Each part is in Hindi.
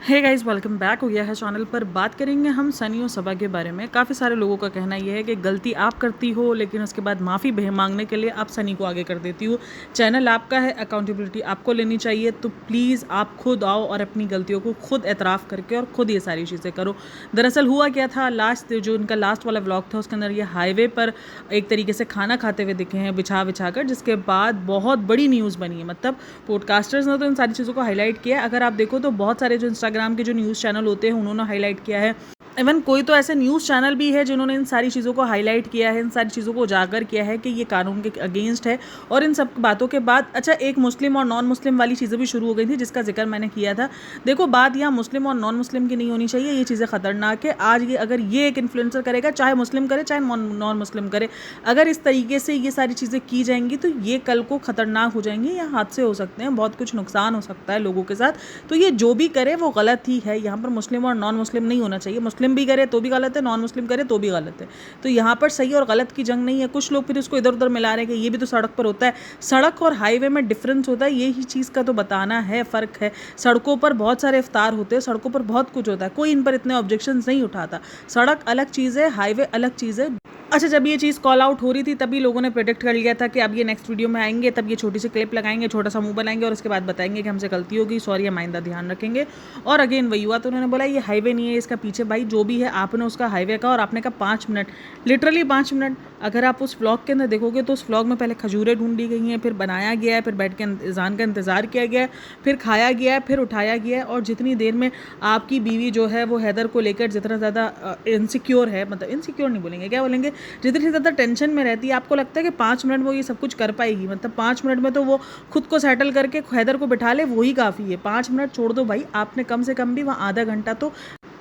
हे गाइस, वेलकम बैक हो गया है चैनल पर। बात करेंगे हम सनी और सबा के बारे में। काफ़ी सारे लोगों का कहना यह है कि गलती आप करती हो लेकिन उसके बाद माफ़ी मांगने के लिए आप सनी को आगे कर देती हो। चैनल आपका है, अकाउंटेबिलिटी आपको लेनी चाहिए, तो प्लीज़ आप खुद आओ और अपनी गलतियों को खुद एतराफ़ करके और खुद ये सारी चीज़ें करो। दरअसल हुआ क्या था, जो उनका लास्ट वाला व्लॉग था उसके अंदर ये हाईवे पर एक तरीके से खाना खाते हुए दिखे हैं बिछा बिछा कर, जिसके बाद बहुत बड़ी न्यूज़ बनी है। मतलब पॉडकास्टर्स ने तो इन सारी चीज़ों को हाईलाइट किया है। अगर आप देखो तो बहुत सारे जो इंस्टाग्राम के जो न्यूज़ चैनल होते हैं उन्होंने हाईलाइट किया है। इवन कोई तो ऐसे न्यूज़ चैनल भी है जिन्होंने इन सारी चीज़ों को हाईलाइट किया है, इन सारी चीज़ों को उजागर किया है कि ये कानून के अगेंस्ट है। और इन सब बातों के बाद अच्छा एक मुस्लिम और नॉन मुस्लिम वाली चीज़ें भी शुरू हो गई थी, जिसका जिक्र मैंने किया था। देखो, बात यहाँ मुस्लिम और नॉन मुस्लिम की नहीं होनी चाहिए, ये चीज़ें ख़तरनाक है। आज ये अगर ये एक इन्फ्लुएंसर करेगा, चाहे मुस्लिम करे चाहे नॉन मुस्लिम करे, अगर इस तरीके से ये सारी चीज़ें की जाएंगी तो ये कल को ख़तरनाक हो जाएंगी, या हादसे हो सकते हैं, बहुत कुछ नुकसान हो सकता है लोगों के साथ। तो ये जो भी करे वो गलत ही है। यहाँ पर मुस्लिम और नॉन मुस्लिम नहीं होना चाहिए। मुस्लिम भी करे तो भी गलत है, नॉन मुस्लिम करे तो भी गलत है। तो यहाँ पर सही और गलत की जंग नहीं है। कुछ लोग फिर उसको इधर उधर मिला रहे हैं कि ये भी तो सड़क पर होता है। सड़क और हाईवे में डिफरेंस होता है, यही चीज़ का तो बताना है, फ़र्क है। सड़कों पर बहुत सारे इफ्तार होते हैं, सड़कों पर बहुत कुछ होता है, कोई इन पर इतने ऑब्जेक्शंस नहीं उठाता। सड़क अलग चीज़ है, हाईवे अलग चीज़ है। अच्छा, जब ये चीज़ कॉल आउट हो रही थी तभी लोगों ने प्रेडिक्ट कर लिया था कि अब ये नेक्स्ट वीडियो में आएंगे, तब ये छोटी सी क्लिप लगाएंगे, छोटा सा मुंह बनाएंगे और उसके बाद बताएंगे कि हमसे गलती होगी, सॉरी, हम आइंदा ध्यान रखेंगे। और अगेन वही हुआ। तो उन्होंने बोला ये हाईवे नहीं है, इसका पीछे भाई जो भी है आपने उसका हाईवे का, और आपने कहा 5 मिनट, लिटरली 5 मिनट। अगर आप उस व्लॉग के अंदर देखोगे तो उस व्लॉग में पहले खजूरें ढूंढी गई हैं, फिर बनाया गया है, फिर बैठ के अज़ान का इंतज़ार किया गया है, फिर खाया गया है, फिर उठाया गया है। और जितनी देर में आपकी बीवी जो है वो हैदर को लेकर जितना ज़्यादा इनसिक्योर है, मतलब इनसिक्योर नहीं बोलेंगे, क्या बोलेंगे, जितनी ज़्यादा टेंशन में रहती है, आपको लगता है कि 5 मिनट में वो ये सब कुछ कर पाएगी। मतलब 5 मिनट में तो वो खुद को सेटल करके हैदर को बिठा ले, वही काफ़ी है। 5 मिनट छोड़ दो भाई, आपने कम से कम भी वहाँ आधा घंटा तो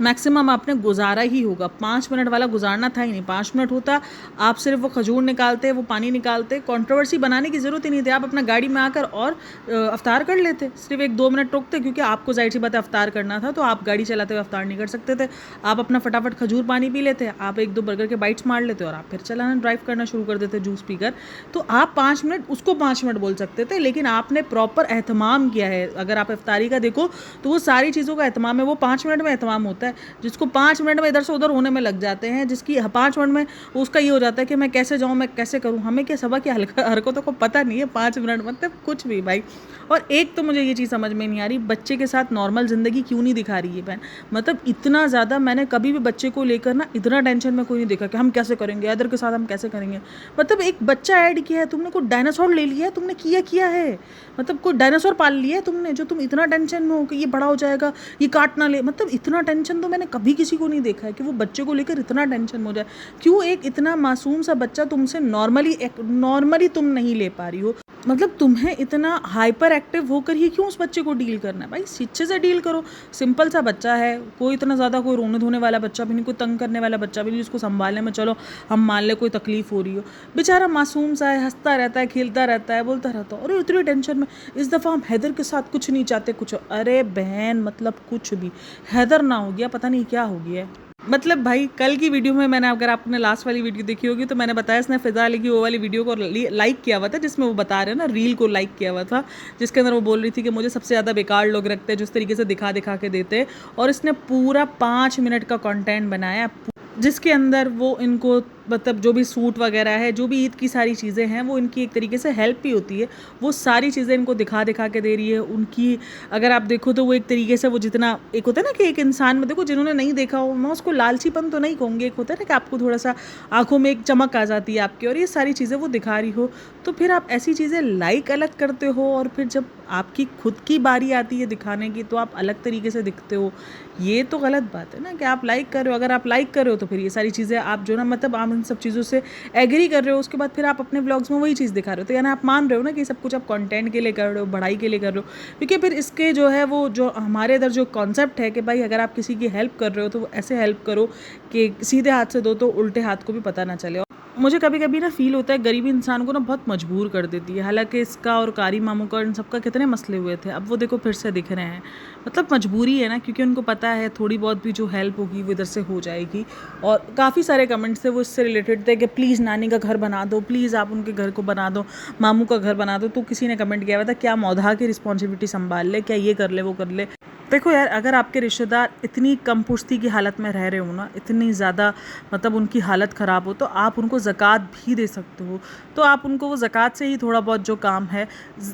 मैक्सिमम आपने गुजारा ही होगा। 5 मिनट वाला गुजारना था ही नहीं। 5 मिनट होता, आप सिर्फ वो खजूर निकालते, वो पानी निकालते, कंट्रोवर्सी बनाने की ज़रूरत ही नहीं थी। आप अपना गाड़ी में आकर और अफ्तार कर लेते, सिर्फ 1-2 मिनट रोकते, क्योंकि आपको जाहिर सी बात है अफ्तार करना था, तो आप गाड़ी चलाते हुए अफ्तार नहीं कर सकते थे। आप अपना फटाफट खजूर पानी पी लेते, आप 1-2 बर्गर के बाइट्स मार लेते और आप फिर चलाना ड्राइव करना शुरू कर देते जूस पीकर। तो आप 5 मिनट उसको 5 मिनट बोल सकते थे, लेकिन आपने प्रॉपर एहतमाम किया है। अगर आप इफ्तारी का देखो तो वो सारी चीज़ों का एहतमाम है, वो 5 मिनट में एहतमाम होता है। जिसको 5 मिनट में इधर से उधर होने में लग जाते हैं, जिसकी 5 मिनट में उसका ये हो जाता है कि मैं कैसे जाऊँ, मैं कैसे करूँ। हमें क्या सबा की हरकतों को पता नहीं है 5 मिनट मतलब कुछ भी भाई। और एक तो मुझे ये चीज़ समझ में नहीं आ रही, बच्चे के साथ नॉर्मल ज़िंदगी क्यों नहीं दिखा रही है बहन। मतलब इतना ज़्यादा मैंने कभी भी बच्चे को लेकर ना इतना टेंशन में कोई नहीं देखा कि हम कैसे करेंगे, अदर के साथ हम कैसे करेंगे। मतलब एक बच्चा ऐड किया है तुमने, कोई डायनासोर ले लिया है तुमने, किया है। मतलब कोई डायनासोर पाल लिया है तुमने, जो तुम इतना टेंशन में हो कि ये बड़ा हो जाएगा, ये काट ना ले। मतलब इतना टेंशन तो मैंने कभी किसी को नहीं देखा है कि वो बच्चे को लेकर इतना टेंशन में हो जाए। क्यों एक इतना मासूम सा बच्चा तुमसे नॉर्मली तुम नहीं ले पा रही हो। मतलब तुम्हें इतना हाइपर एक्टिव होकर ही क्यों उस बच्चे को डील करना है भाई। अच्छे से डील करो। सिंपल सा बच्चा है, कोई इतना ज़्यादा कोई रोने धोने वाला बच्चा भी नहीं, कोई तंग करने वाला बच्चा भी नहीं जिसको संभालने में चलो हम मान ले कोई तकलीफ हो रही हो। बेचारा मासूम सा है, हंसता रहता है, खेलता रहता है, बोलता रहता है, और इतनी टेंशन में। इस दफ़ा हम हैदर के साथ कुछ नहीं चाहते, कुछ, अरे बहन मतलब कुछ भी हैदर ना हो गया, पता नहीं क्या हो गया है। मतलब भाई कल की वीडियो में मैंने, अगर आपने लास्ट वाली वीडियो देखी होगी तो मैंने बताया इसने फिजा अली की वो वाली वीडियो को लाइक किया हुआ था, जिसमें वो बता रहे हैं ना, रील को लाइक किया हुआ था, जिसके अंदर वो बोल रही थी कि मुझे सबसे ज़्यादा बेकार लोग रखते हैं जिस तरीके से दिखा दिखा के देते हैं। और इसने पूरा 5 मिनट का कंटेंट बनाया, जिसके अंदर वो इनको मतलब जो भी सूट वगैरह है, जो भी ईद की सारी चीज़ें हैं, वो इनकी एक तरीके से हेल्प भी होती है। वो सारी चीज़ें इनको दिखा दिखा के दे रही है उनकी। अगर आप देखो तो वो एक तरीके से वो जितना एक होता है ना कि एक इंसान में, देखो जिन्होंने नहीं देखा हो, मैं उसको लालचीपन तो नहीं कहूँगी, एक होता है ना कि आपको थोड़ा सा आंखों में एक चमक आ जाती है आपकी, और ये सारी चीज़ें वो दिखा रही हो, तो फिर आप ऐसी चीज़ें लाइक अलग करते हो, और फिर जब आपकी खुद की बारी आती है दिखाने की तो आप अलग तरीके से दिखते हो। ये तो गलत बात है ना कि आप लाइक कर रहे हो। अगर आप लाइक कर रहे हो तो फिर ये सारी चीज़ें आप जो ना, मतलब आप इन सब चीज़ों से एग्री कर रहे हो, उसके बाद फिर आप अपने ब्लॉग्स में वही चीज़ दिखा रहे हो, तो यानी आप मान रहे हो ना कि सब कुछ आप कंटेंट के लिए कर रहे हो, बढ़ाई के लिए कर रहे हो। क्योंकि फिर इसके जो है वो जो हमारे इधर जो कॉन्सेप्ट है कि भाई अगर आप किसी की हेल्प कर रहे हो तो ऐसे हेल्प करो कि सीधे हाथ से दो तो उल्टे हाथ को भी पता ना चले। मुझे कभी कभी ना फील होता है गरीबी इंसान को ना बहुत मजबूर कर देती है। हालांकि इसका और कारी मामू का इन सबका कितने मसले हुए थे, अब वो देखो फिर से दिख रहे हैं। मतलब मजबूरी है ना, क्योंकि उनको पता है थोड़ी बहुत भी जो हेल्प होगी वो इधर से हो जाएगी। और काफ़ी सारे कमेंट्स थे वो इससे रिलेटेड थे कि प्लीज़ नानी का घर बना दो, प्लीज़ आप उनके घर को बना दो, मामू का घर बना दो। तो किसी ने कमेंट किया हुआ था क्या मौधा की रिस्पॉन्सिबिलिटी संभाल ले, क्या ये कर ले वो कर ले। देखो यार, अगर आपके रिश्तेदार इतनी कम पुश्ती की हालत में रह रहे हो ना, इतनी ज़्यादा मतलब उनकी हालत ख़राब हो, तो आप उनको ज़कात भी दे सकते हो। तो आप उनको वो ज़कात से ही थोड़ा बहुत जो काम है,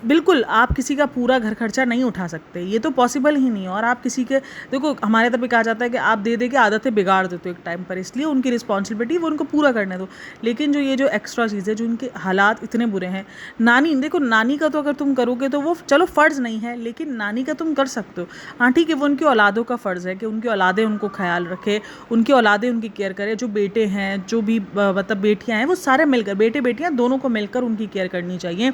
बिल्कुल आप किसी का पूरा घर खर्चा नहीं उठा सकते, ये तो पॉसिबल ही नहीं है। और आप किसी के, देखो हमारे तरफ भी कहा जाता है कि आप दे दे के आदतें बिगाड़ देते हो एक टाइम पर, इसलिए उनकी रिस्पॉन्सिबिलिटी वो उनको पूरा करने दो। लेकिन जो ये जो एक्स्ट्रा चीज़ है, जो उनके हालात इतने बुरे हैं, नानी, देखो नानी का तो अगर तुम करोगे तो वो चलो फ़र्ज़ नहीं है, लेकिन नानी का तुम कर सकते हो। हाँ ठीक है, वो उनकी औलादों का फ़र्ज़ है कि उनकी औलादें उनको ख्याल रखे, उनकी औलादें उनकी केयर करें। जो बेटे हैं, जो भी मतलब बेटियां हैं, वो सारे मिलकर, बेटे बेटियां दोनों को मिलकर उनकी केयर करनी चाहिए।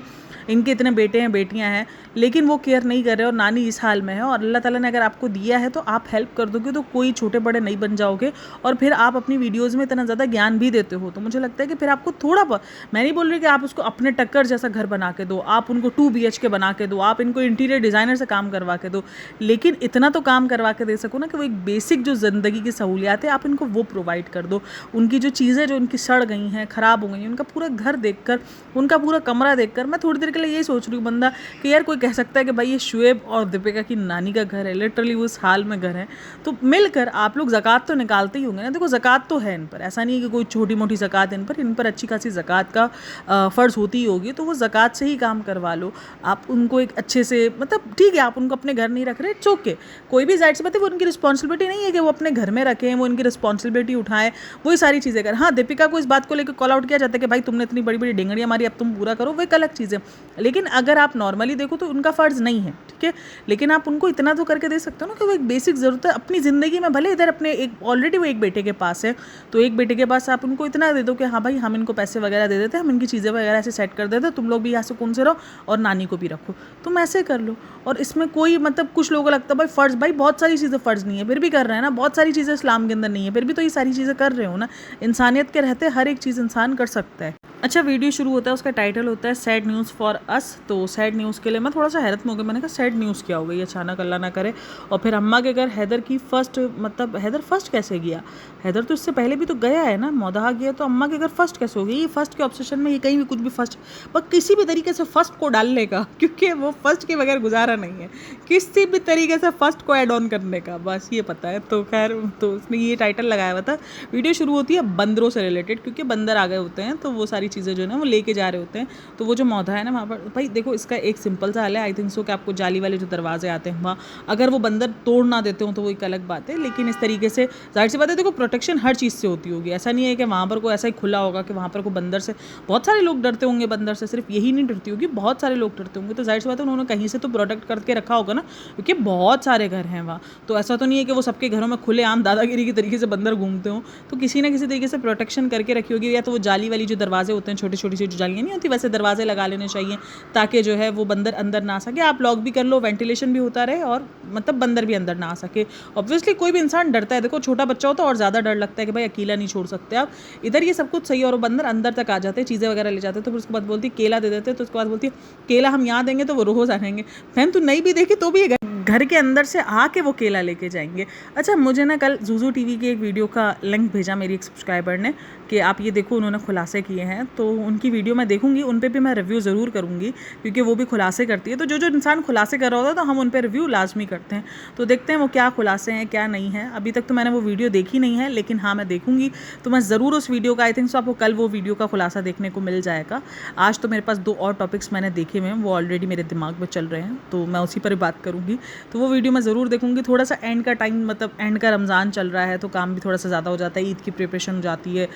इनके इतने बेटे हैं, बेटियां हैं, लेकिन वो केयर नहीं कर रहे और नानी इस हाल में है, और अल्लाह ताला ने अगर आपको दिया है तो आप हेल्प कर दोगे तो कोई छोटे बड़े नहीं बन जाओगे। और फिर आप अपनी वीडियोज़ में इतना ज़्यादा ज्ञान भी देते हो, तो मुझे लगता है कि फिर आपको थोड़ा बहुत, मैं नहीं बोल रही कि आप उसको अपने टक्कर जैसा घर बना के दो, आप उनको 2 BHK बना के दो, आप इनको इंटीरियर डिज़ाइनर से काम करवा के दो, लेकिन इतना तो काम करवा के दे सको ना कि वो एक बेसिक जो ज़िंदगी की सहूलियात है आप इनको वो प्रोवाइड कर दो। उनकी जो चीज़ें जो उनकी सड़ गई हैं, ख़राब हो गई हैं, उनका पूरा घर देखकर, उनका पूरा कमरा देखकर मैं थोड़ी देर के लिए यही सोच रही हूँ बंदा कि यार कोई कह सकता है कि भाई ये शुएब और दीपिका की नानी का घर है, लिटरली उस हाल में घर है, तो मिलकर आप लोग ज़कात तो निकालते ही होंगे ना। देखो ज़कात तो है इन पर, ऐसा नहीं है कि कोई छोटी मोटी ज़कात इन पर अच्छी खासी ज़कात का फ़र्ज़ होती ही होगी, तो वो ज़कात से ही काम करवा लो। आप उनको एक अच्छे से, मतलब ठीक है आप उनको अपने घर नहीं रख रहे, इट्स ओके, कोई भी जाहिर सी बात है वो उनकी रिस्पॉन्सिबिलिटी नहीं है कि वो अपने घर में रखें, वो उनकी रिस्पॉन्सिबिलिटी उठाएं, वही सारी चीज़ें करें। हाँ, दीपिका को इस बात को लेकर कॉल आउट किया जाता है कि भाई तुमने इतनी बड़ी बड़ी डिंगड़ियाँ मारी, अब तुम पूरा करो, वो एक अलग चीज़ है। लेकिन अगर आप नॉर्मली देखो तो उनका फ़र्ज़ नहीं है, ठीक है, लेकिन आप उनको इतना तो करके दे सकते हो ना कि वो एक बेसिक ज़रूरत है अपनी ज़िंदगी में, भले इधर अपने एक ऑलरेडी वो एक बेटे के पास है, तो एक बेटे के पास आप उनको इतना दे दो कि हाँ भाई हम इनको पैसे वगैरह दे देते हैं, हम इनकी चीज़ें वगैरह ऐसे सेट कर देते हैं, तुम लोग भी यहाँ से कौन से रहो और नानी को भी रखो, तुम ऐसे कर लो। और इसमें कोई मतलब कुछ लोगों को लगता है भाई फ़र्ज़, भाई बहुत सारी चीज़ें फ़र्ज़ नहीं है, फिर भी कर रहे हैं ना, बहुत सारी चीज़ें इस्लाम के अंदर नहीं है, फिर भी तो ये सारी चीज़ें कर रहे हो ना। इंसानियत के रहते हर एक चीज़ इंसान कर सकता है। अच्छा, वीडियो शुरू होता है, उसका टाइटल होता है सैड न्यूज़ फॉर अस। तो सैड न्यूज़ के लिए मैं थोड़ा सा हैरत में हो गई, मैंने कहा सैड न्यूज़ क्या हो गई अचानक, अल्लाह ना करे। और फिर अम्मा के घर हैदर की फर्स्ट, मतलब हैदर फर्स्ट कैसे गया, हैदर तो इससे पहले भी तो गया है ना, मौदहा गया, तो अम्मा के घर फर्स्ट कैसे हो गई। ये फर्स्ट के ऑब्सेशन में ये कहीं भी कुछ भी फर्स्ट, पर किसी भी तरीके से फर्स्ट को डालने का, क्योंकि वो फर्स्ट के बगैर गुजारा नहीं है, किसी भी तरीके से फर्स्ट को ऐड ऑन करने का, बस ये पता है। तो खैर, तो उसने ये टाइटल लगाया हुआ था। वीडियो शुरू होती है बंदरों से रिलेटेड, क्योंकि बंदर आ गए होते हैं, तो वो सारी चीज़ें जो है ना वो लेके जा रहे होते हैं। तो वो जो मौधा है ना वहाँ पर, भाई देखो इसका एक सिंपल सा हल है, आई थिंक सो कि आपको जाली वाले जो दरवाजे आते हैं वहाँ, अगर वो बंदर तोड़ ना देते हो तो वो एक अलग बात है, लेकिन इस तरीके से जाहिर सी बात है, देखो प्रोटेक्शन हर चीज़ से होती होगी, ऐसा नहीं है कि वहाँ पर कोई ऐसा ही खुला होगा कि वहाँ पर कोई बंदर से, बहुत सारे लोग डरते होंगे बंदर से, सिर्फ यही नहीं डरती होगी, बहुत सारे लोग डरते होंगे, तो जाहिर सी बात है उन्होंने कहीं से तो प्रोटेक्ट करके रखा होगा ना, क्योंकि बहुत सारे घर हैं वहाँ, तो ऐसा तो नहीं है कि वो सबके घरों में खुले आम दादागिरी की तरीके से बंदर घूमते हों, तो किसी ना किसी तरीके से प्रोटेक्शन करके रखी होगी। या तो वो जाली वाली जो दरवाजे होते हैं, छोटी छोटी सी जो जालियाँ नहीं होती, वैसे दरवाजे लगा लेने चाहिए ताकि जो है वो बंदर अंदर ना आ सके। आप लॉक भी कर लो, वेंटिलेशन भी होता रहे, और मतलब बंदर भी अंदर ना आ सके। ऑब्वियसली कोई भी इंसान डरता है, देखो छोटा बच्चा हो तो और ज़्यादा डर लगता है कि भाई अकेला नहीं छोड़ सकते आप, इधर ये सब कुछ सही है, और वो बंदर अंदर तक आ जाते हैं, चीज़ें वगैरह ले जाते हैं, तो फिर उसके बाद बोलती है केला दे देते हैं, तो उसके बाद बोलती है केला हम यहाँ देंगे तो वो रोज़ आएंगे, बहन तू नहीं भी देखी तो भी घर के अंदर से आके वो केला लेके जाएंगे। अच्छा, मुझे ना कल ज़ूज़ू टीवी की एक वीडियो का लिंक भेजा मेरी एक सब्सक्राइबर ने कि आप ये देखो, उन्होंने खुलासे किए हैं, तो उनकी वीडियो मैं देखूंगी, उन पे भी मैं रिव्यू ज़रूर करूंगी, क्योंकि वो भी खुलासे करती है। तो जो जो इंसान खुलासे कर रहा होता है तो हम उन पर रिव्यू लाजमी करते हैं, तो देखते हैं वो क्या खुलासे हैं क्या नहीं है। अभी तक तो मैंने वो वीडियो देखी नहीं है, लेकिन हाँ मैं देखूंगी, तो मैं ज़रूर उस वीडियो का, आई थिंक सो आपको कल वो वीडियो का खुलासा देखने को मिल जाएगा। आज तो मेरे पास 2 और टॉपिक्स मैंने देखे हुए हैं, वो ऑलरेडी मेरे दिमाग में चल रहे हैं, तो मैं उसी पर बात करूँगी, तो वो वीडियो मैं ज़रूर देखूंगी। थोड़ा सा एंड का टाइम, मतलब एंड का रमज़ान चल रहा है, तो काम भी थोड़ा सा ज़्यादा हो जाता है, ईद की प्रिपरेशन हो जाती है,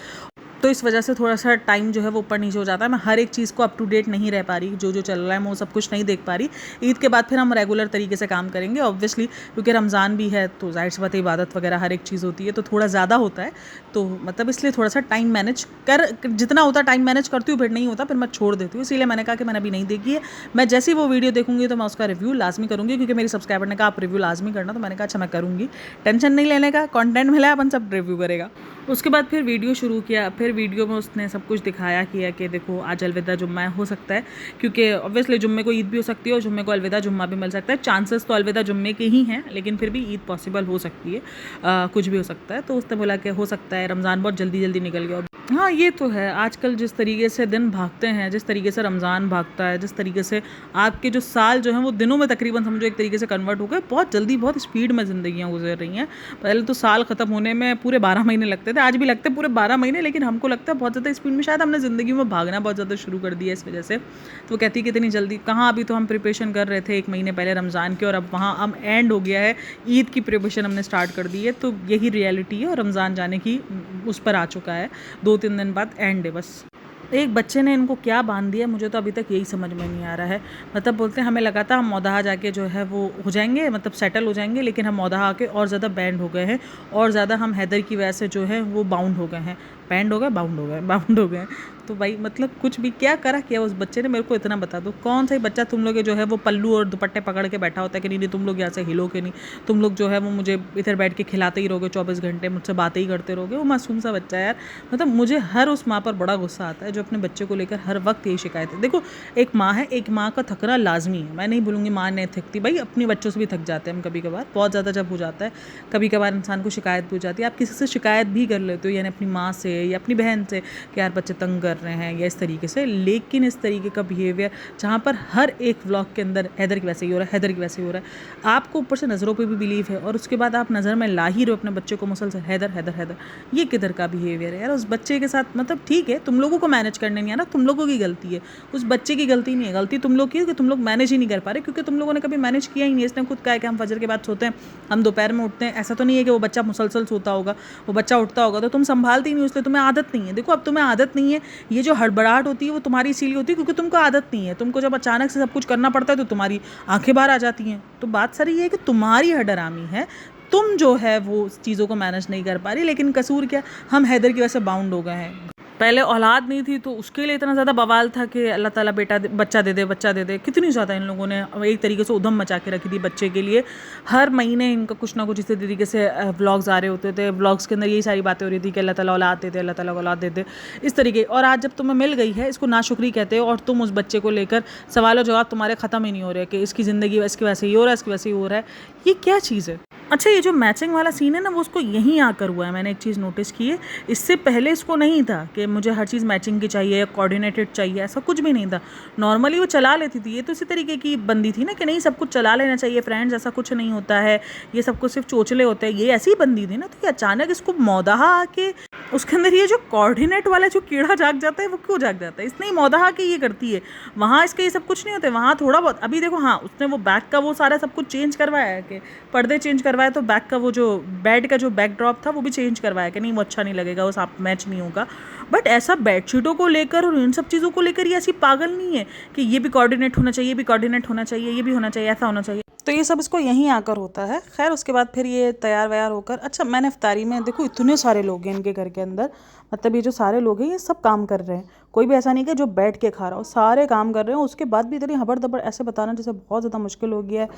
तो इस वजह से थोड़ा सा टाइम जो है वो ऊपर नीचे हो जाता है। मैं हर एक चीज़ को अप टू डेट नहीं रह पा रही, जो जो चल रहा है मैं वो सब कुछ नहीं देख पा रही। ईद के बाद फिर हम रेगुलर तरीके से काम करेंगे ऑब्वियसली, क्योंकि रमज़ान भी है, तो जाहिर सी बात है इबादत वगैरह हर एक चीज़ होती है, तो थोड़ा ज़्यादा होता है, तो मतलब इसलिए थोड़ा सा टाइम मैनेज कर, जितना होता है टाइम मैनेज करती हूँ, फिर नहीं होता फिर मैं छोड़ देती हूँ। इसीलिए मैंने कहा कि मैंने अभी नहीं देखी है, मैं जैसे ही वो वीडियो देखूंगी तो मैं उसका रिव्यू लाजमी करूँगी, क्योंकि मेरी सब्सक्राइबर ने कहा आप रिव्यू लाजमी करना, तो मैंने कहा अच्छा मैं करूँगी, टेंशन नहीं लेने का, कॉन्टेंट मिला अपन सब रिव्यू करेगा। उसके बाद फिर वीडियो शुरू किया, फिर वीडियो में उसने सब कुछ दिखाया किया कि देखो आज अलविदा जुम्मा हो सकता है, क्योंकि ऑब्वियसली जुम्मे को ईद भी हो सकती है और जुम्मे को अलविदा जुम्मा भी मिल सकता है। चांसेस तो अलविदा जुम्मे के ही हैं, लेकिन फिर भी ईद पॉसिबल हो सकती है, कुछ भी हो सकता है। तो उसने बोला कि हो सकता है, रमज़ान बहुत जल्दी जल्दी निकल गया, हाँ, ये तो है। आजकल जिस तरीके से दिन भागते हैं, जिस तरीके से रमज़ान भागता है, जिस तरीके से आपके जो साल जो हैं वो दिनों में तकरीबन समझो एक तरीके से कन्वर्ट हो गए। बहुत जल्दी, बहुत स्पीड में ज़िंदगियाँ गुज़र रही हैं। पहले तो साल ख़त्म होने में पूरे 12 महीने लगते थे, आज भी लगते हैं पूरे 12 महीने, लेकिन हमको लगता है बहुत ज़्यादा स्पीड में शायद हमने ज़िंदगी में भागना बहुत ज़्यादा शुरू कर दिया है इस वजह से। तो वो कहती है कि इतनी जल्दी कहाँ, अभी तो हम प्रिपरेशन कर रहे थे 1 महीने पहले रमज़ान की, और अब वहाँ अब एंड हो गया है, ईद की प्रिपरेशन हमने स्टार्ट कर दी है। तो यही रियलिटी है और रमज़ान जाने की उस पर आ चुका है। 2-3 दिन बाद एंड है बस। एक बच्चे ने इनको क्या बांध दिया, मुझे तो अभी तक यही समझ में नहीं आ रहा है। मतलब बोलते हैं हमें लगा था हम मौदहा जाके जो है वो हो जाएंगे, मतलब सेटल हो जाएंगे, लेकिन हम मौदहा आके और ज़्यादा बैंड हो गए हैं, और ज़्यादा हम हैदर की वजह से जो है वो बाउंड हो गए हैं। बैंड हो गए, बाउंड हो गए, बाउंड हो गए। तो भाई मतलब कुछ भी क्या करा किया उस बच्चे ने, मेरे को इतना बता दो। कौन सा ही बच्चा तुम लोग जो है वो पल्लू और दुपट्टे पकड़ के बैठा होता है कि नहीं नहीं तुम लोग यहाँ से हिलोगे नहीं, तुम लोग जो है वो मुझे इधर बैठ के खिलाते ही रहोगे 24 घंटे, मुझसे बातें ही करते रहोगे। वो मासूम सा बच्चा है यार। मतलब मुझे हर उस माँ पर बड़ा गुस्सा आता है जो अपने बच्चे को लेकर हर वक्त यही शिकायत है। देखो, एक माँ है, एक माँ का थकना लाजमी है, मैं नहीं बोलूँगी माँ नहीं थकती, भाई अपने बच्चों से भी थक जाते हैं हम कभी कभार, बहुत ज़्यादा जब हो जाता है कभी कभार इंसान को शिकायत भी हो जाती है। आप किसी से शिकायत भी कर लेते हो, यानी अपनी माँ से या अपनी बहन से कि यार बच्चे तंग कर रहे हैं या इस तरीके से, लेकिन इस तरीके का बिहेवियर जहाँ पर हर एक व्लॉग के अंदर हैदर की वैसे ही हो रहा है, हैदर की वैसे ही हो रहा है, आपको ऊपर से नज़रों पे भी बिलीव है और उसके बाद आप नज़र में ला ही रहे हो अपने बच्चे को मुसलसल हैदर हैदर हैदर, ये किधर का बिहेवियर है यार उस बच्चे के साथ। मतलब ठीक है, तुम लोगों को मैनेज करने नहीं आ रहा, तुम लोगों की गलती है, उस बच्चे की गलती नहीं है। गलती तुम लोग की है कि तुम लोग मैनेज ही नहीं कर पा रहे, क्योंकि तुम लोगों ने कभी मैनेज किया ही नहीं। इसने खुद कहा है कि हम फजर के बाद सोते हैं, हम दोपहर में उठते हैं। ऐसा तो नहीं है कि वो बच्चा मुसलसल सोता होगा, वो बच्चा उठता होगा तो तुम संभालती नहीं, इसलिए तुम्हें आदत नहीं है। देखो, अब तुम्हें आदत नहीं है, ये जो हड़बड़ाहट होती है वो तुम्हारी इसीलिए होती है क्योंकि तुमको आदत नहीं है। तुमको जब अचानक से सब कुछ करना पड़ता है तो तुम्हारी आंखें बाहर आ जाती हैं। तो बात सारी ये है कि तुम्हारी हडरामी है, तुम जो है वो चीज़ों को मैनेज नहीं कर पा रही। लेकिन कसूर क्या, हम हैदर की वजह से बाउंड हो गए हैं। पहले औलाद नहीं थी तो उसके लिए इतना ज़्यादा बवाल था कि अल्लाह ताला बच्चा दे दे, बच्चा दे दे। कितनी ज़्यादा इन लोगों ने एक तरीके से उधम मचा के रखी थी बच्चे के लिए। हर महीने इनका कुछ ना कुछ इसी तरीके से व्लॉग्स आ रहे होते थे, व्लॉग्स के अंदर यही सारी बातें हो रही थी कि अल्लाह ताला औलाद दे दे, अल्लाह ताला औलाद दे दे, इस तरीके। और आज जब तुम्हें मिल गई है, इसको नाशुक्री कहते हो, और तुम उस बच्चे को लेकर सवाल जवाब तुम्हारे ख़त्म ही नहीं हो रहे कि इसकी ज़िंदगी इसकी वैसे ही हो रहा है, इसकी वैसे ही हो रहा है। ये क्या चीज़ है? अच्छा, ये जो मैचिंग वाला सीन है ना, वो उसको यहीं आकर हुआ है। मैंने एक चीज़ नोटिस की है, इससे पहले इसको नहीं था कि मुझे हर चीज़ मैचिंग की चाहिए या कोऑर्डिनेटेड चाहिए, ऐसा कुछ भी नहीं था। नॉर्मली वो चला लेती थी। ये तो इसी तरीके की बंदी थी ना कि नहीं सब कुछ चला लेना चाहिए फ्रेंड्स, ऐसा कुछ नहीं होता है, ये सब कुछ सिर्फ चोचले होते हैं, ये ऐसी ही बंदी थी ना। तो ये अचानक इसको मौदाहा आके उसके अंदर ये जो कोऑर्डिनेट वाला जो कीड़ा जाग जाता है, वो क्यों जाग जाता है? इसने ही मौदाहा की ये करती है, वहाँ इसके ये सब कुछ नहीं होते, वहाँ थोड़ा बहुत। अभी देखो, हाँ उसने वो बैक का वो सारा सब कुछ चेंज करवाया है कि पर्दे चेंज करवाए, तो बैक का वो जो बेड का जो बैक ड्रॉप था वो भी चेंज करवाया कि नहीं वो अच्छा नहीं लगेगा, वो साफ मैच नहीं होगा। बट ऐसा बेडशीटों को लेकर और इन सब चीज़ों को लेकर ये ऐसी पागल नहीं है कि ये भी कोऑर्डिनेट होना चाहिए, ये भी कोऑर्डिनेट होना चाहिए, ये भी होना चाहिए, ऐसा होना चाहिए। तो ये सब इसको यहीं आकर होता है। खैर उसके बाद फिर ये तैयार व्यार होकर, अच्छा मैंने इफ्तारी में देखो इतने सारे लोग हैं इनके घर के अंदर, मतलब ये जो सारे लोग हैं ये सब काम कर रहे हैं, कोई भी ऐसा नहीं कि जो बैठ के खा रहा हो, सारे काम कर रहे हैं। उसके बाद भी इतनी हबड़ दबड़ ऐसे बताना जैसे बहुत ज़्यादा मुश्किल हो गया है।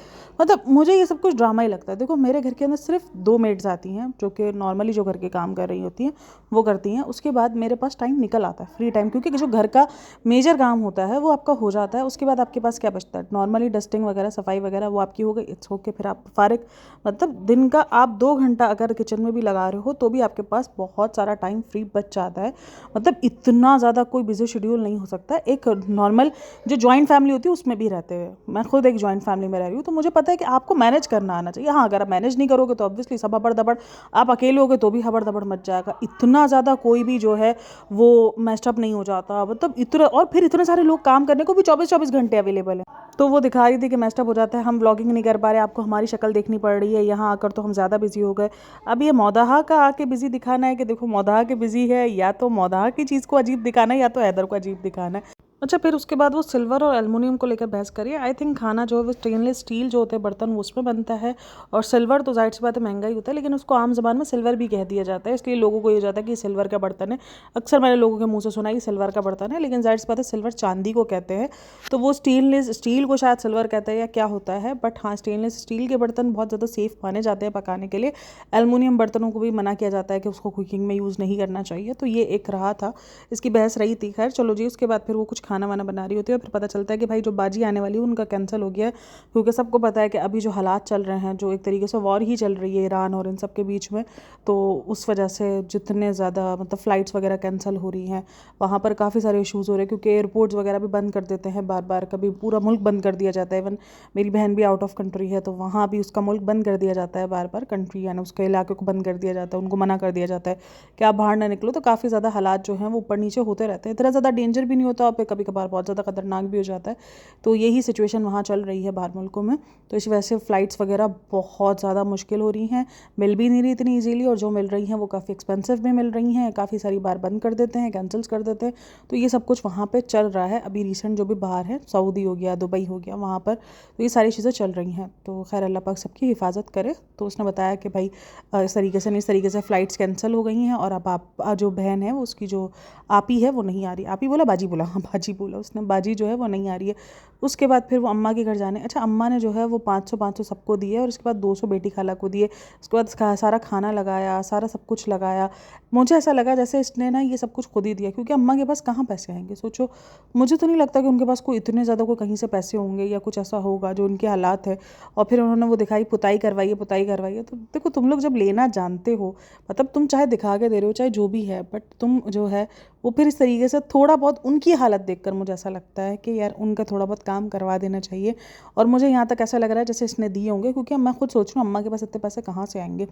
मतलब मुझे ये सब कुछ ड्रामा ही लगता है। देखो, मेरे घर के अंदर सिर्फ 2 मेड्स आती हैं जो कि नॉर्मली जो घर के काम कर रही होती हैं वो करती हैं। उसके बाद मेरे पास टाइम निकल आता है, फ्री टाइम, क्योंकि जो घर का मेजर काम होता है वो आपका हो जाता है। उसके बाद आपके पास क्या बचता है? नॉर्मली डस्टिंग वगैरह, सफाई वगैरह वो आपकी हो गई, इट्स ओके, फिर आप फारिग। मतलब दिन का आप 2 घंटा अगर किचन में भी लगा रहे हो तो भी आपके पास बहुत सारा टाइम फ्री बच जाता है। मतलब इतना ज़्यादा कोई बिजी शेड्यूल नहीं हो सकता। एक नॉर्मल जो जॉइंट फैमिली होती है उसमें भी रहते हुए, मैं खुद एक जॉइंट फैमिली में रह रही हूँ, तो मुझे पता है कि आपको मैनेज करना आना चाहिए। हाँ, अगर आप मैनेज नहीं करोगे तो ऑब्वियसली सब हबड़ दबड़, आप अकेले होगे तो भी हबड़ दबड़ मच जाएगा। इतना ज़्यादा कोई भी जो है वो मैस्टअप नहीं हो जाता। मतलब इतना, और फिर इतने सारे लोग काम करने को भी 24-24 घंटे अवेलेबल है। तो वो दिखा रही थी कि मैस्टअप हो जाता है, हम व्लॉगिंग नहीं कर पा रहे, आपको हमारी शक्ल देखनी पड़ रही है, यहाँ आकर तो हम ज़्यादा बिजी हो गए। अब ये मौदाहा का आके बिजी दिखाना है कि देखो मौदाहा के बिजी है, या तो मौदाहा की चीज़ को अजीब दिखाना है या तो हैदर को अजीब दिखाना है। अच्छा, फिर उसके बाद वो सिल्वर और एल्युमिनियम को लेकर बहस करिए। आई थिंक खाना जो है वो स्टेनलेस स्टील जो होते हैं बर्तन वो उसमें बनता है, और सिल्वर तो जाहिर सी बात है महंगा ही होता है, लेकिन उसको आम ज़बान में सिल्वर भी कह दिया जाता है, इसलिए लोगों को ये जाता है कि सिल्वर का बर्तन है। अक्सर मैंने लोगों के मुँह से सुना है कि सिल्वर का बर्तन है, लेकिन जाहिर सी बात है सिल्वर चांदी को कहते हैं, तो वो स्टील को शायद सिल्वर कहते हैं या क्या होता है। बट हाँ, स्टेनलेस स्टील के बर्तन बहुत ज़्यादा सेफ़ माने जाते हैं पकाने के लिए। एल्युमिनियम बर्तनों को भी मना किया जाता है कि उसको कुकिंग में यूज़ नहीं करना चाहिए। तो ये एक रहा था, इसकी बहस रही थी। खैर चलो जी, उसके बाद फिर वो कुछ खाना वाना बना रही होती है, फिर पता चलता है कि भाई जो बाजी आने वाली है उनका कैंसिल हो गया है, क्योंकि सबको पता है कि अभी जो हालात चल रहे हैं, जो एक तरीके से वॉर ही चल रही है ईरान और इन सब के बीच में, तो उस वजह से जितने ज़्यादा मतलब फ़्लाइट्स वगैरह कैंसिल हो रही हैं, वहाँ पर काफ़ी सारे इश्यूज़ हो रहे हैं, क्योंकि एयरपोर्ट्स वगैरह भी बंद कर देते हैं बार बार, कभी पूरा मुल्क बंद कर दिया जाता है। इवन मेरी बहन भी आउट ऑफ कंट्री है, तो वहाँ भी उसका मुल्क बंद कर दिया जाता है बार बार, कंट्री यानी उसके इलाके को बंद कर दिया जाता है, उनको मना कर दिया जाता है कि आप बाहर ना निकलो। तो काफ़ी ज़्यादा हालात जो हैं वो ऊपर नीचे होते रहते हैं, इतना ज़्यादा डेंजर भी नहीं होता और कभी कभार बहुत ज़्यादा खतरनाक भी हो जाता है। तो यही सिचुएशन वहाँ चल रही है बाहर मुल्कों में। तो इस वजह से फ़्लाइट्स वगैरह बहुत ज़्यादा मुश्किल हो रही हैं, मिल भी नहीं रही इतनी ईजीली, और जो मिल रही हैं वो काफ़ी एक्सपेंसिव में मिल रही हैं, काफ़ी सारी बार बंद कर देते हैं, कैंसिल्स कर देते हैं। तो ये सब कुछ वहाँ पे चल रहा है अभी रिसेंट, जो भी बाहर है, सऊदी हो गया, दुबई हो गया, वहाँ पर तो ये सारी चीज़ें चल रही हैं। तो खैर अल्लाह पाक सबकी हिफाजत करे। तो उसने बताया कि भाई इस तरीके से नहीं, इस तरीके से फ़्लाइट्स कैंसिल हो गई हैं, और अब आप जो बहन है वो उसकी जो आपी है वो नहीं आ रही, आपी बोला बाजी बोला, हाँ बाजी बोला उसने, बाजी जो है वो नहीं आ रही है। उसके बाद फिर वो अम्मा के घर जाने, अच्छा अम्मा ने जो है वो 500 सबको दिए, और उसके बाद 200 बेटी खाला को दिए। उसके बाद सारा खाना लगाया, सारा सब कुछ लगाया। मुझे ऐसा लगा जैसे इसने ना ये सब कुछ खुद ही दिया, क्योंकि अम्मा के पास कहाँ पैसे आएंगे, सोचो। मुझे तो नहीं लगता कि उनके पास कोई इतने ज़्यादा कोई कहीं से पैसे होंगे या कुछ ऐसा होगा जो उनके हालात है। और फिर उन्होंने वो दिखाई, पुताई करवाई है, पुताई करवाई है। तो देखो तुम लोग जब लेना जानते हो, मतलब तुम चाहे दिखा के दे रहे हो चाहे जो भी है, बट तुम जो है वो फिर इस तरीके से थोड़ा बहुत उनकी हालत देखकर मुझे ऐसा लगता है कि यार उनका थोड़ा बहुत काम करवा देना चाहिए। और मुझे यहाँ तक ऐसा लग रहा है जैसे इसने दिए होंगे, क्योंकि मैं खुद सोच रही हूँ अम्मा के पास इतने पैसे कहाँ से आएंगे।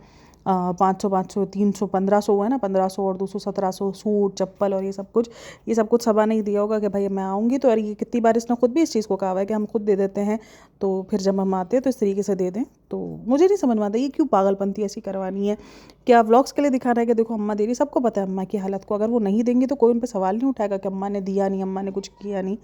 500 300 1500 है ना, 1500 और 200 1700 सूट चप्पल और ये सब कुछ सबा नहीं दिया होगा कि भाई मैं आऊँगी तो। यार ये कितनी बार इसने खुद भी इस चीज़ को कहा है कि हम खुद दे देते हैं, तो फिर जब हम आते हैं तो इस तरीके से दे दें। तो मुझे नहीं समझ में आता ये क्यों पागलपंती ऐसी करवानी है। क्या व्लॉग्स के लिए दिखाना है कि देखो अम्मा दे रही, सबको पता है अम्मा की हालत को। अगर वो नहीं देंगी तो कोई उन पर सवाल नहीं उठाएगा कि अम्मा ने दिया नहीं, अम्मा ने कुछ किया नहीं,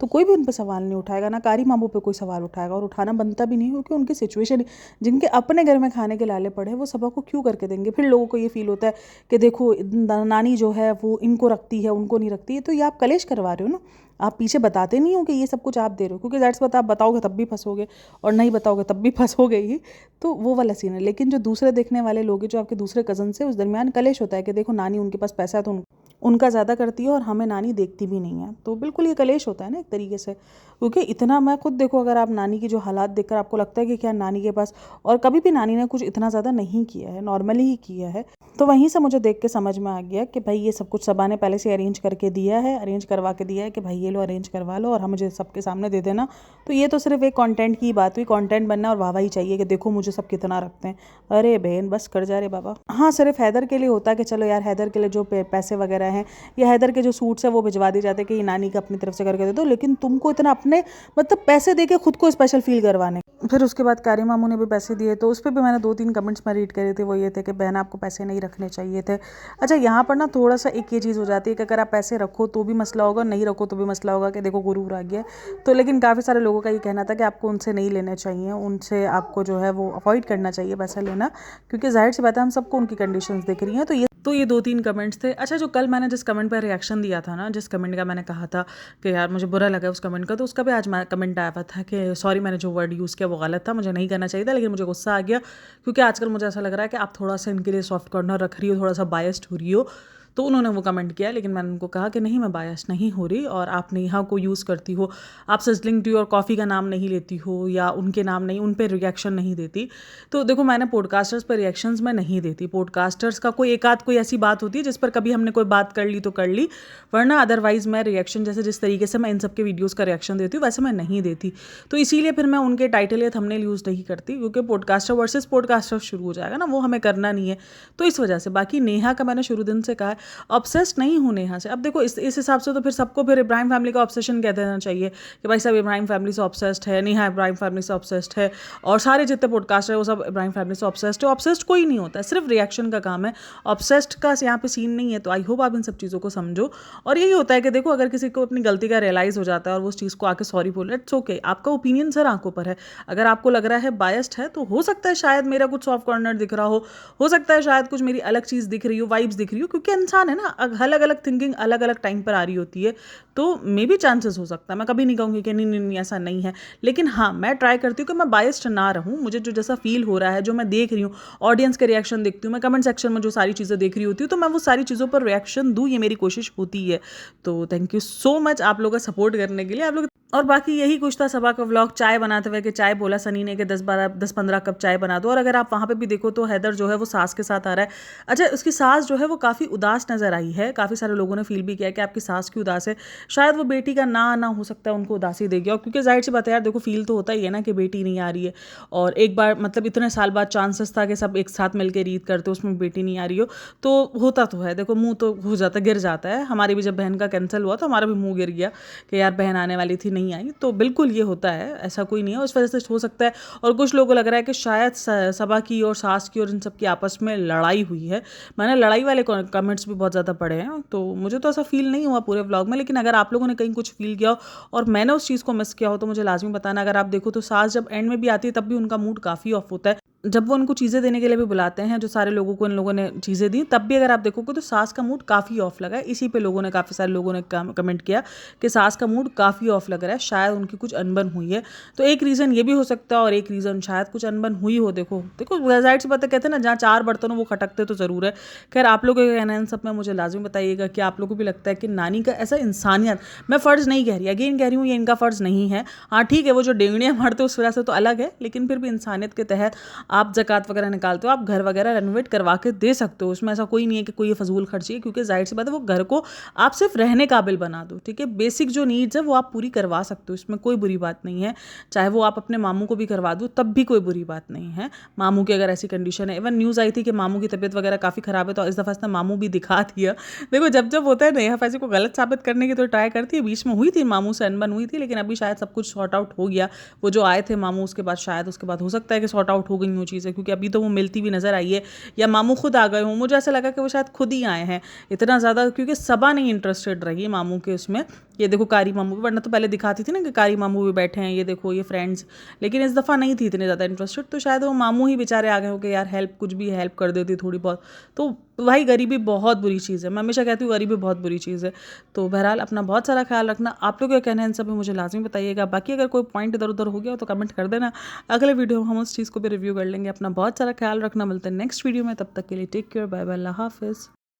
तो कोई भी उन पर सवाल नहीं उठाएगा, ना कारी मामू पे कोई सवाल उठाएगा, और उठाना बनता भी नहीं, क्योंकि उनकी सिचुएशन, जिनके अपने घर में खाने के लाले पड़े हैं वो सबा को क्यों करके देंगे। फिर लोगों को ये फील होता है कि देखो नानी जो है वो इनको रखती है उनको नहीं रखती है, तो ये आप कलेश करवा रहे हो ना। आप पीछे बताते नहीं हो कि ये सब कुछ आप दे रहे हो, क्योंकि दैट्स बात, आप बताओगे तब भी फंसोगे और नहीं बताओगे तब भी फंसोगे ही। तो वो वाला सीन है। लेकिन जो दूसरे देखने वाले लोग हैं, जो आपके दूसरे कज़न से, उस दरमियान कलेश होता है कि देखो नानी उनके पास पैसा है तो उनका ज़्यादा करती है और हमें नानी देखती भी नहीं है। तो बिल्कुल ये कलेश होता है ना एक तरीके से, क्योंकि इतना मैं खुद देखो, अगर आप नानी की जो हालात देखकर आपको लगता है कि क्या नानी के पास, और कभी भी नानी ने कुछ इतना ज़्यादा नहीं किया है, नॉर्मली ही किया है। तो वहीं से मुझे देख के समझ में आ गया कि भाई ये सब कुछ सबा ने पहले से अरेंज करके दिया है, अरेंज करवा के दिया है कि भाई ये लो अरेंज करवा लो और हम मुझे सबके सामने दे देना। तो ये तो सिर्फ एक कंटेंट की बात हुई, कंटेंट बनना और वाहवाही चाहिए कि देखो मुझे सब कितना रखते हैं। अरे बहन बस कर जा रे बाबा। हाँ सिर्फ हैदर के लिए होता है कि चलो यार हैदर के लिए जो पैसे वगैरह हैं या हैदर के जो सूट्स है वो भिजवा दिए जाते हैं कि ये नानी का अपनी तरफ से करके दे दो, लेकिन तुमको इतना अपने मतलब पैसे दे के खुद को स्पेशल फील करवाने। फिर उसके बाद कारी मामू ने भी पैसे दिए, तो उस पर भी मैंने 2-3 कमेंट्स में रीड करे थे। वो ये थे कि बहन आपको पैसे नहीं रखने चाहिए थे। अच्छा यहाँ पर ना थोड़ा सा एक ये चीज़ हो जाती है कि अगर आप पैसे रखो तो भी मसला होगा, नहीं रखो तो भी मसला होगा कि देखो गुरूर आ गया। तो लेकिन काफ़ी सारे लोगों का ये कहना था कि आपको उनसे नहीं लेने चाहिए, उनसे आपको जो है वो अवॉइड करना चाहिए पैसा लेना, क्योंकि जाहिर सी बात है हम सबको उनकी कंडीशंस दिख रही हैं। तो ये 2-3 कमेंट्स थे। अच्छा जो कल मैंने जिस कमेंट पर रिएक्शन दिया था ना, जिस कमेंट का मैंने कहा था कि यार मुझे बुरा लगा उस कमेंट का, तो उसका भी आज कमेंट आया हुआ था कि सॉरी मैंने जो वर्ड यूज़ किया वो गलत था, मुझे नहीं करना चाहिए था, लेकिन मुझे गुस्सा आ गया क्योंकि आजकल मुझे ऐसा लग रहा है कि आप थोड़ा सा इनके लिए सॉफ्ट कॉर्नर रख रही हो, थोड़ा सा बायस्ड हो रही हो। तो उन्होंने वो कमेंट किया, लेकिन मैंने उनको कहा कि नहीं मैं बायस नहीं हो रही, और आप नेहा को यूज़ करती हो, आप सिजलिंग टी और कॉफ़ी का नाम नहीं लेती हो या उनके नाम नहीं, उन पर रिएक्शन नहीं देती। तो देखो मैंने पॉडकास्टर्स पर रिएक्शंस में नहीं देती। पॉडकास्टर्स का कोई एक आध कोई ऐसी बात होती है जिस पर कभी हमने कोई बात कर ली तो कर ली, वरना अदरवाइज़ मैं रिएक्शन जैसे जिस तरीके से मैं इन सब के वीडियोज़ का रिएक्शन देती हूँ वैसे मैं नहीं देती। तो इसीलिए फिर मैं उनके टाइटल या थंबनेल यूज़ नहीं करती, क्योंकि पॉडकास्टर वर्सेस पॉडकास्टर शुरू हो जाएगा ना, वो हमें करना नहीं है। तो इस वजह से बाकी नेहा का मैंने शुरू दिन से कहा है ऑब्सेस्ड नहीं हूँ नेहा से। अब देखो इस हिसाब से तो फिर सबको फिर इब्राहिम फैमिली का ऑब्सेशन कह देना चाहिए कि भाई सब इब्राहिम फैमिली से ऑब्सेस्ड है, नेहा इब्राहिम फैमिली से ऑब्सेस्ड है, और सारे जितने पॉडकास्टर है वो सब इब्राहिम फैमिली से ऑब्सेस्ड है। ऑब्सेस्ड कोई नहीं होता है, सिर्फ रिएक्शन का काम है, ऑब्सेस्ड का यहाँ पे सीन नहीं है। तो आई होप आप इन सब चीज़ों को समझो। और यही होता है कि देखो अगर किसी को अपनी गलती का रियलाइज़ हो जाता है और वो उस चीज़ को आके सॉरी बोले, इट्स ओके, आपका ओपिनियन सर आंखों पर है। अगर आपको लग रहा है बायस्ड है तो हो सकता है शायद मेरा कुछ सॉफ्ट कॉर्नर दिख रहा हो सकता है शायद कुछ मेरी अलग चीज़ दिख रही हो, वाइब्स दिख रही हो, क्योंकि इन इंसान है ना, अलग अलग थिंकिंग अलग अलग टाइम पर आ रही होती है, तो मे बी चांसेस हो सकता है। मैं कभी नहीं कहूँगी कि नहीं नहीं नहीं ऐसा नहीं है, लेकिन हाँ मैं ट्राई करती हूँ कि मैं बायस्ड ना रहूँ। मुझे जो जैसा फील हो रहा है, जो मैं देख रही हूँ, ऑडियंस के रिएक्शन देखती हूँ, मैं कमेंट सेक्शन में जो सारी चीज़ें देख रही होती हूँ, तो मैं वो सारी चीज़ों पर रिएक्शन दूँ, ये मेरी कोशिश होती है। तो थैंक यू सो मच आप लोगों का सपोर्ट करने के लिए। आप लोग और बाकी यही कुछ था सबा का व्लॉग चाय बनाते हुए, कि चाय बोला सनी ने कि 10-15 कप चाय बना दो। और अगर आप वहाँ पे भी देखो तो हैदर जो है वो सास के साथ आ रहा है। अच्छा, उसकी सास जो है वो काफ़ी उदास नज़र आई है। काफ़ी सारे लोगों ने फील भी किया कि आपकी सास क्यों उदास है। शायद वो बेटी का ना आना हो सकता है उनको उदासी देगी, और क्योंकि जाहिर सी बात है यार, देखो फील तो होता ही है ना कि बेटी नहीं आ रही है, और एक बार मतलब इतने साल बाद चांसेस था कि सब एक साथ मिलकर ईद करते, उसमें बेटी नहीं आ रही हो, तो होता तो है। देखो मुँह तो हो जाता, गिर जाता है। हमारी भी जब बहन का कैंसिल हुआ तो हमारा भी मुँह गिर गया कि यार बहन आने वाली थी, नहीं आई। तो बिल्कुल ये होता है, ऐसा कोई नहीं है, उस वजह से हो सकता है। और कुछ लोगों को लग रहा है कि शायद सबा की और सास की और इन सब की आपस में लड़ाई हुई है। मैंने लड़ाई वाले कमेंट्स भी बहुत ज़्यादा पढ़े हैं, तो मुझे तो ऐसा फील नहीं हुआ पूरे व्लॉग में। लेकिन अगर आप लोगों ने कहीं कुछ फील किया हो और मैंने उस चीज़ को मिस किया हो तो मुझे लाजमी बताना। अगर आप देखो तो सास जब एंड में भी आती है तब भी उनका मूड काफ़ी ऑफ होता है। जब वो उनको चीज़ें देने के लिए भी बुलाते हैं, जो सारे लोगों को इन लोगों ने चीज़ें दी, तब भी अगर आप देखोगे तो सास का मूड काफ़ी ऑफ लगा है। इसी पे लोगों ने, काफ़ी सारे लोगों ने कमेंट किया कि सास का मूड काफ़ी ऑफ लग रहा है, शायद उनकी कुछ अनबन हुई है। तो एक रीज़न ये भी हो सकता है, और एक रीज़न शायद कुछ अनबन हुई हो। देखो देखो जाहिर सी बात है, कहते हैं ना जहाँ चार बर्तन हो वो खटकते तो ज़रूर है। खैर आप लोगों का कहना है इन सब में, मुझे लाजमी बताइएगा कि आप लोगों को भी लगता है कि नानी का ऐसा इंसानियत, मैं फ़र्ज़ नहीं कह रही, अगेन कह रही हूँ, ये इनका फ़र्ज़ नहीं है। हाँ ठीक है, वो जो डेंगड़ियाँ मारते उस वजह से तो अलग है, लेकिन फिर भी इंसानियत के तहत आप ज़कात वगैरह निकालते हो, आप घर वगैरह रेनोवेट करवा के दे सकते हो। उसमें ऐसा कोई नहीं है कि कोई ये फजूल खर्ची है, क्योंकि जाहिर सी बात है वो घर को आप सिर्फ रहने काबिल बना दो, ठीक है। बेसिक जो नीड्स है वो आप पूरी करवा सकते हो, इसमें कोई बुरी बात नहीं है। चाहे वो आप अपने मामू को भी करवा दो तब भी कोई बुरी बात नहीं है। मामू की अगर ऐसी कंडीशन है, इवन न्यूज़ आई थी कि मामू की तबीयत वगैरह काफ़ी ख़राब है, तो इस दफ़ा इसने मामू भी दिखा दिया। देखो जब जब होता है नेहा फैज़ी को गलत साबित करने की तो ट्राई करती है। बीच में हुई थी मामू से अनबन हुई थी, लेकिन अभी शायद सब कुछ सॉर्ट आउट हो गया। वो जो आए थे मामू, उसके बाद शायद उसके बाद हो सकता है कि सॉर्ट आउट हो गई वो चीज़ें, क्योंकि अभी तो वो मिलती भी नज़र आई है, या मामू खुद आ गए हों। मुझे ऐसा लगा कि वो शायद खुद ही आए हैं इतना ज़्यादा, क्योंकि सबा नहीं इंटरेस्टेड रही मामू के उसमें। ये देखो कारी मामू भी, वरना तो पहले दिखाती थी ना कि कारी मामू भी बैठे हैं, ये देखो ये फ्रेंड्स, लेकिन इस दफ़ा नहीं थी इतने ज़्यादा इंटरेस्टेड। तो शायद वो मामू ही बेचारे आ गए हो कि यार हेल्प, कुछ भी हेल्प कर देती थोड़ी बहुत। तो भाई गरीबी बहुत बुरी चीज़ है, मैं हमेशा कहती हूँ गरीबी बहुत बुरी चीज़ है। तो बहरहाल अपना बहुत सारा ख्याल रखना। आप लोग क्या कहना है इन सब में मुझे लाजमी बताइएगा। बाकी अगर कोई पॉइंट इधर उधर हो गया हो तो कमेंट कर देना, अगले वीडियो में हम उस चीज़ को भी रिव्यू कर लेंगे। अपना बहुत सारा ख्याल रखना, मिलते हैं नेक्स्ट वीडियो में, तब तक के लिए टेक केयर, बाय बाय, अल्लाह हाफिज़।